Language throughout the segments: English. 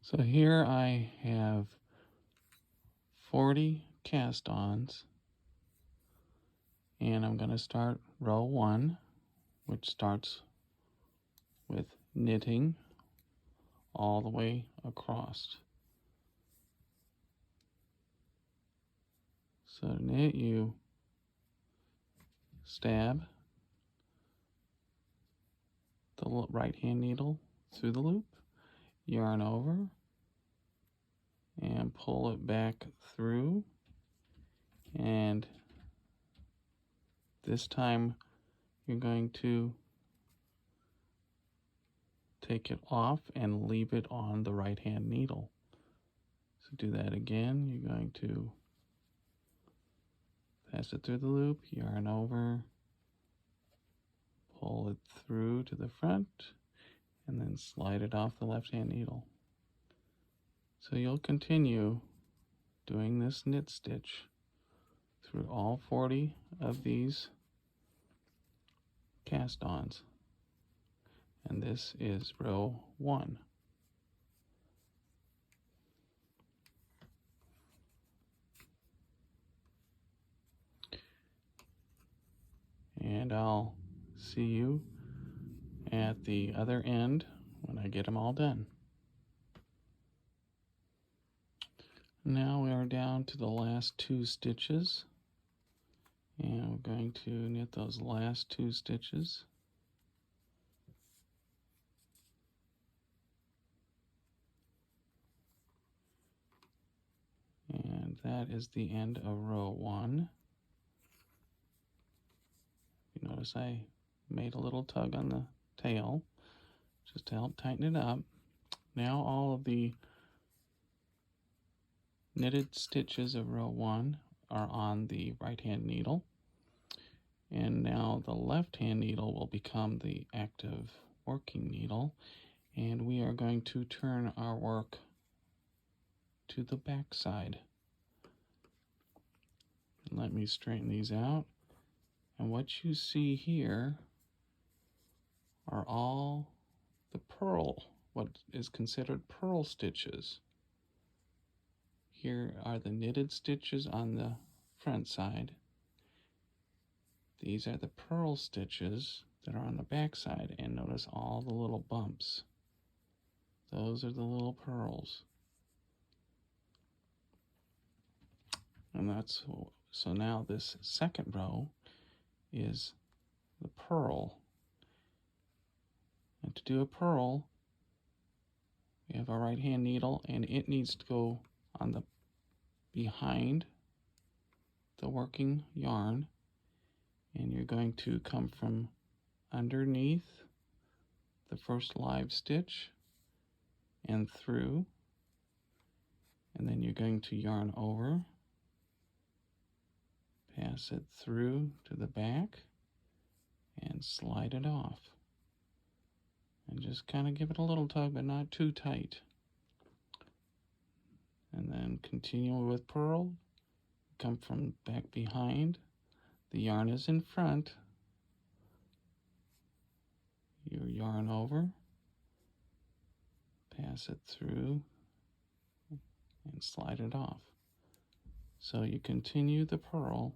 So here I have 40 cast-ons, and I'm going to start row 1, which starts with knitting all the way across. So to knit, you stab the right hand needle through the loop, yarn over, and pull it back through, and this time you're going to take it off and leave it on the right hand needle. So do that again. You're going to pass it through the loop, yarn over, pull it through to the front, and then slide it off the left hand needle. So you'll continue doing this knit stitch through all 40 of these cast-ons. And this is row 1. And I'll see you at the other end when I get them all done. Now we are down to the last 2 stitches, and we're going to knit those last 2 stitches. And that is the end of row 1. You notice I made a little tug on the tail just to help tighten it up. Now all of the knitted stitches of row 1 are on the right hand needle, and now the left hand needle will become the active working needle, and we are going to turn our work to the back side. And let me straighten these out, and what you see here are all the purl, what is considered purl stitches. Here are the knitted stitches on the front side. These are the purl stitches that are on the back side, and notice all the little bumps. Those are the little purls. And that's, so now this second row is the purl. And to do a purl, we have our right hand needle, and it needs to go on the behind the working yarn, and you're going to come from underneath the first live stitch and through, and then you're going to yarn over, pass it through to the back, and slide it off. And just kind of give it a little tug, but not too tight. And then continue with purl, come from back behind, the yarn is in front, you yarn over, pass it through, and slide it off. So you continue the purl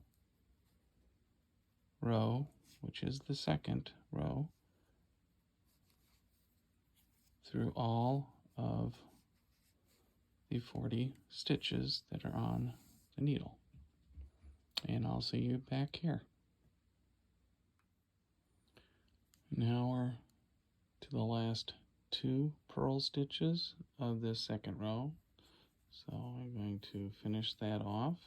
row, which is the second row, through all of the 40 stitches that are on the needle. And I'll see you back here. Now we're to the last 2 purl stitches of this second row. So I'm going to finish that off.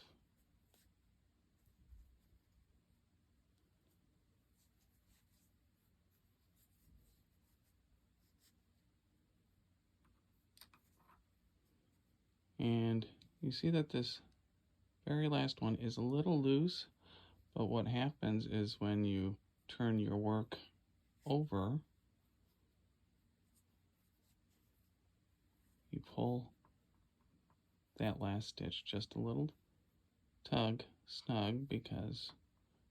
And you see that this very last one is a little loose, but what happens is when you turn your work over, you pull that last stitch just a little tug snug, because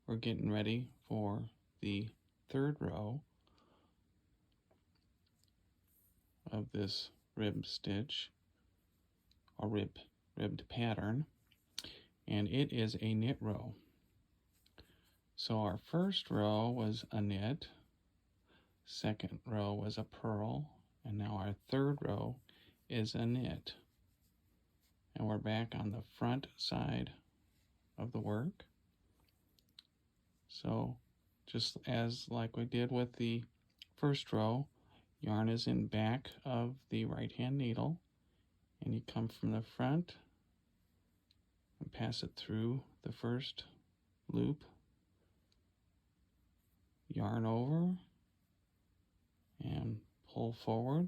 we're getting ready for the third row of this rib stitch. a ribbed pattern, and it is a knit row. So our first row was a knit, second row was a purl, and now our third row is a knit. And we're back on the front side of the work. So just as like we did with the first row, yarn is in back of the right hand needle, and you come from the front and pass it through the first loop, yarn over and pull forward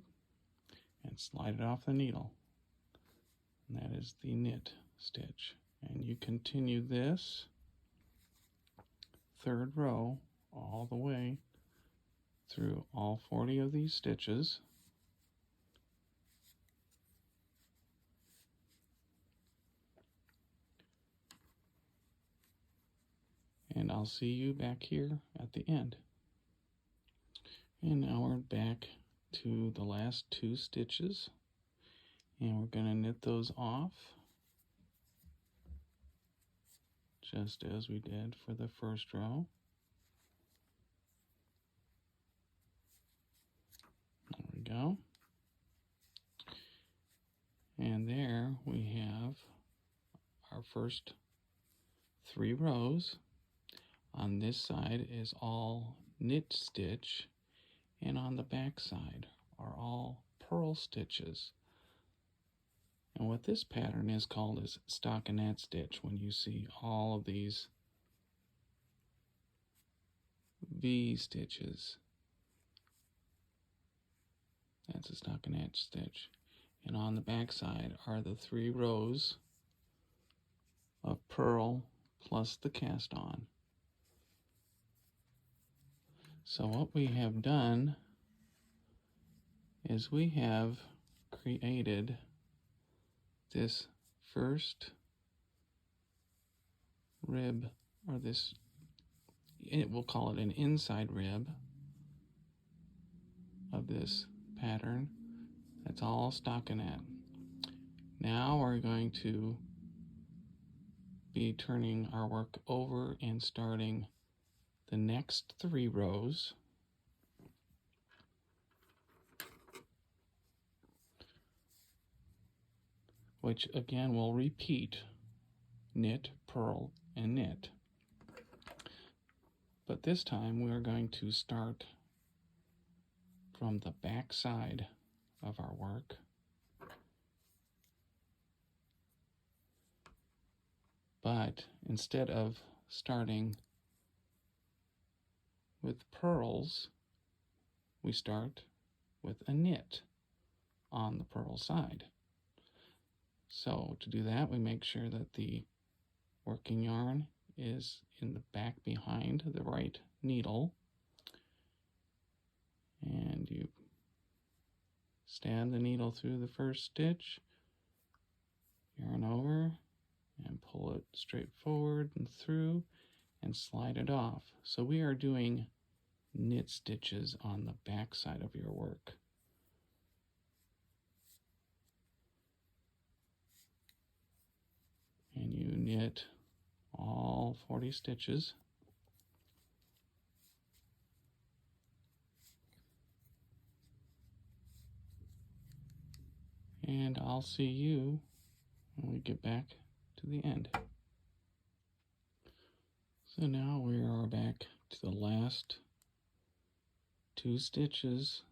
and slide it off the needle. And that is the knit stitch. And you continue this third row all the way through all 40 of these stitches. And I'll see you back here at the end. And now we're back to the last 2 stitches, and we're going to knit those off just as we did for the first row. There we go. And there we have our first 3 rows. On this side is all knit stitch, and on the back side are all purl stitches. And what this pattern is called is stockinette stitch. When you see all of these V stitches, that's a stockinette stitch. And on the back side are the 3 rows of purl plus the cast on. So what we have done is we have created this first rib, or this, we'll call it an inside rib of this pattern. That's all stockinette. Now we're going to be turning our work over and starting the next 3 rows. Which again will repeat knit, purl, and knit. But this time we are going to start from the back side of our work. But instead of starting with purls, we start with a knit on the purl side. So to do that, we make sure that the working yarn is in the back behind the right needle, and you stab the needle through the first stitch, yarn over, and pull it straight forward and through, and slide it off. So we are doing knit stitches on the back side of your work. And you knit all 40 stitches. And I'll see you when we get back to the end. So now we are back to the last 2 stitches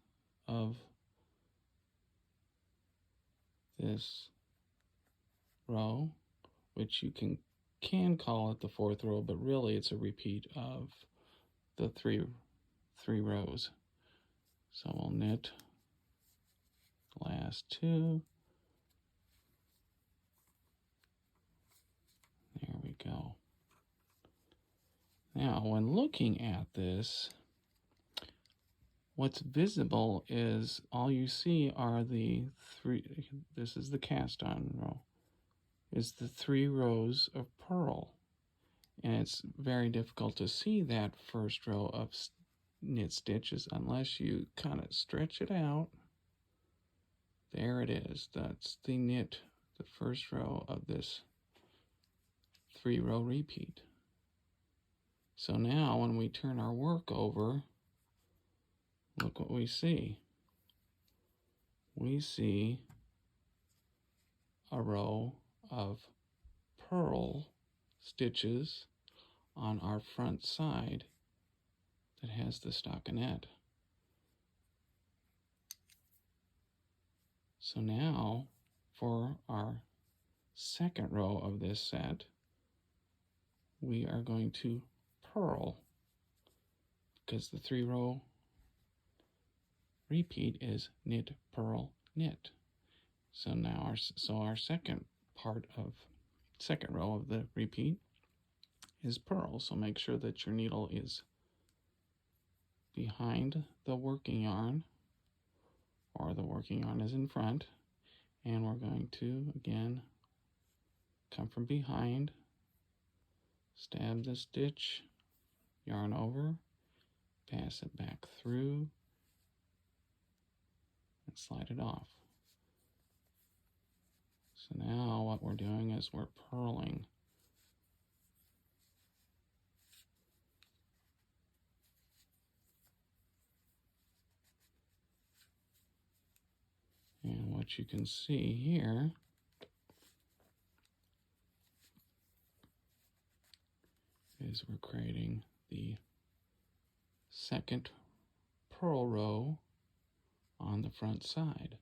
of this row, which you can call it the 4th row, but really it's a repeat of the three rows. So we'll knit the last 2. There we go. Now, when looking at this, what's visible is all you see are the 3, this is the cast on row, is the 3 rows of purl. And it's very difficult to see that first row of knit stitches unless you kind of stretch it out. There it is. That's the knit the first row of this 3-row repeat. So now when we turn our work over, look what we see. We see a row of purl stitches on our front side that has the stockinette. So now for our second row of this set, we are going to purl, because the 3-row repeat is knit, purl, knit. So now our second row of the repeat is purl. So make sure that your needle is behind the working yarn, or the working yarn is in front, and we're going to again come from behind, stab the stitch, yarn over, pass it back through, and slide it off. So now what we're doing is we're purling. And what you can see here is we're creating the second purl row on the front side.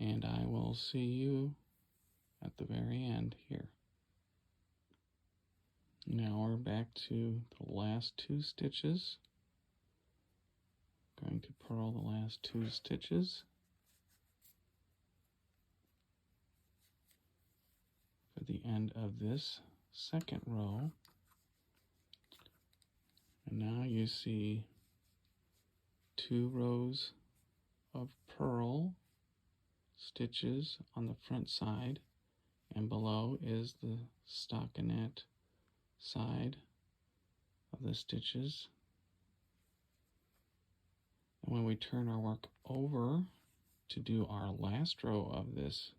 And I will see you at the very end here. Now we're back to the last 2 stitches. Going to purl the last 2 stitches for the end of this second row. And now you see 2 rows of purl stitches on the front side, and below is the stockinette side of the stitches. And when we turn our work over to do our last row of this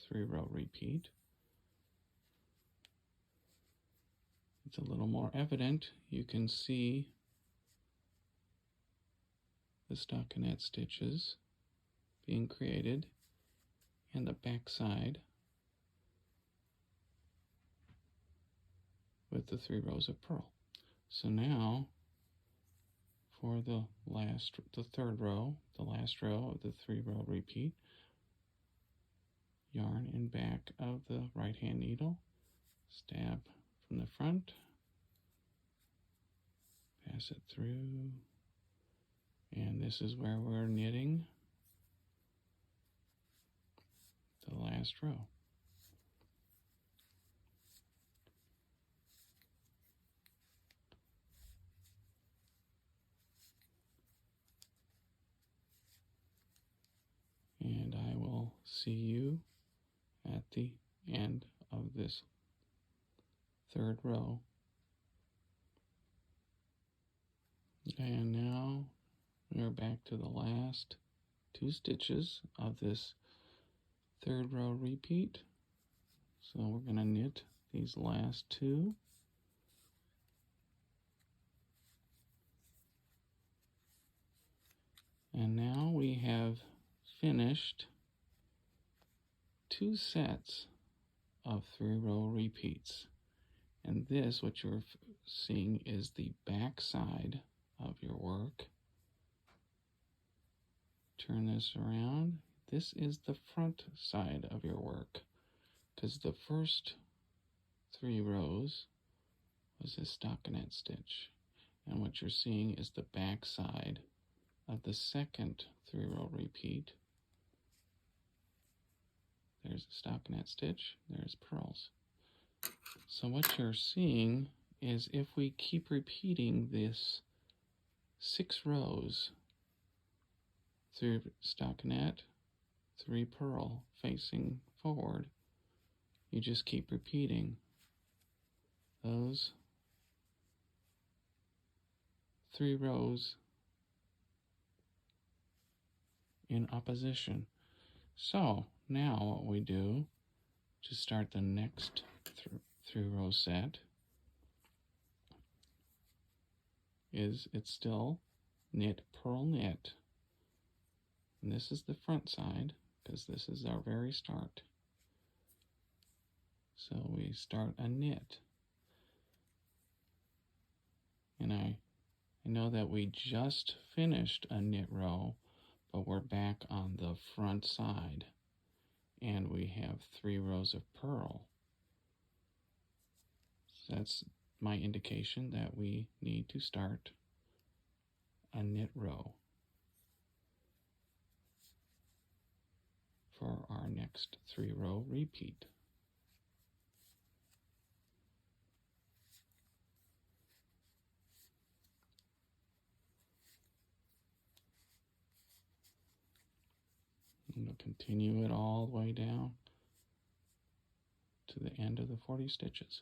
3-row repeat, it's a little more evident. You can see the stockinette stitches being created and the back side with the 3 rows of purl. So now for the third row, the last row of the 3-row repeat, yarn in back of the right hand needle, stab from the front, pass it through, and this is where we're knitting the last row. And I will see you at the end of this third row. And now we are back to the last 2 stitches of this 3rd row repeat. So we're going to knit these last 2. And now we have finished 2 sets of 3-row repeats. And this, what you're seeing, is the back side of your work. Turn this around. This is the front side of your work, because the first 3 rows was a stockinette stitch. And what you're seeing is the back side of the second 3-row repeat. There's a stockinette stitch, there's purls. So what you're seeing is if we keep repeating this 6 rows, 3 stockinette, 3 purl facing forward, you just keep repeating those 3 rows in opposition. So now what we do to start the next 3-row set is it's still knit, purl, knit. And this is the front side because this is our very start. So we start a knit. And I know that we just finished a knit row, but we're back on the front side. And we have 3 rows of purl. So that's my indication that we need to start a knit row for our next 3-row repeat. And we'll continue it all the way down to the end of the 40 stitches.